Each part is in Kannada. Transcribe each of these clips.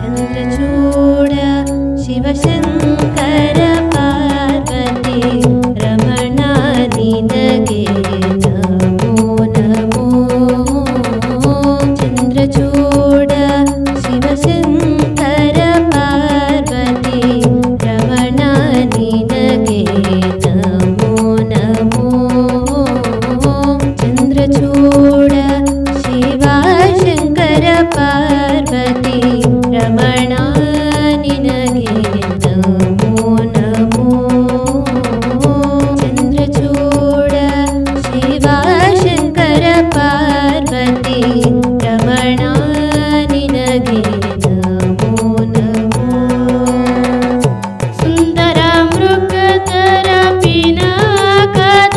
ಚಂದ್ರಚೂಡ ಶಿವಶಂಕರ ಪಾರ್ವತಿ ರಮಣ ನಿನಗೆ ನಮೋ ನಮೋ. ಚಂದ್ರಚೂಡ ಶಿವಶಂಕರ ಪಾರ್ವತಿ ರಮಣ ನಿನಗೆ ನಮೋ ನಮೋ. ಚಂದ್ರಚೂಡ ಶಿವಶಂಕರ ಪಾರ್ವತಿ ರಮಣ ನಿನಗೆ ನಮೋ ನಮೋ. ಚಂದ್ರಚೂಡ ಶಿವಶಂಕರ ಪಾರ್ವತಿ ರಮಣ ನಿನಗೆ ನಮೋ ನಮೋ. ಸುಂದರ ಮೃಗಧರ ಪಿನಾಕದನುಕರ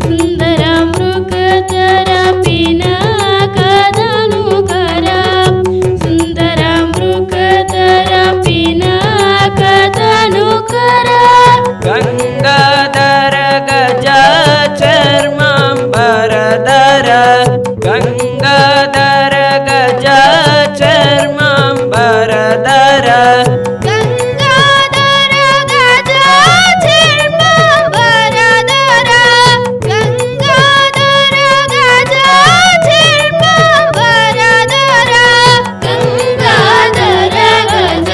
ಸುಂದರ ಮೃಗಧರ ಪಿನಾಕದನುಕರ ಸುಂದರ ಮೃಗಧರ ಪಿನಾಕದನುಕರ. ಗಂಗಾಧರ ಗಜ ಚರ್ಮಾಂಬರಧರ ಗಂಗಾಧರ ಗಜ ಚರ್ಮಾಂಬರಧರ ಗಂಗಾಧರ ಗಜ ಚರ್ಮಾಂಬರಧರ ಗಂಗಾಧರ ಗಜ ಚರ್ಮಾಂಬರಧರ ಗಂಗಾಧರ ಗಜ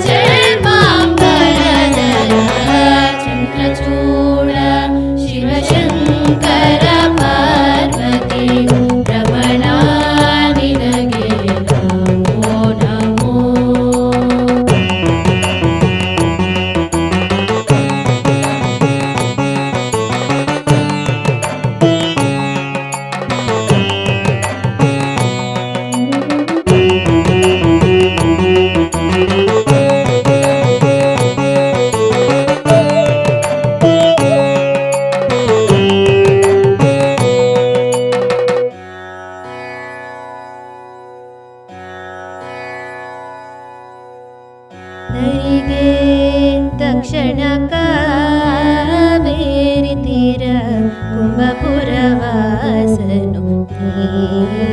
ಚರ್ಮಾಂಬರಧರ. ಚಂದ್ರಚೂಡ ಶಿವಶಂಕರ ಪಾರ್ವತಿ ರಮಣ ನಿನಗೆ ನಮೋ ನಮೋ. ನರಿಗೆ ದಕ್ಷಿಣ ಕಾವೇರಿ ತೀರ ಕುಂಭಪುರವಾಸನು ನೀ.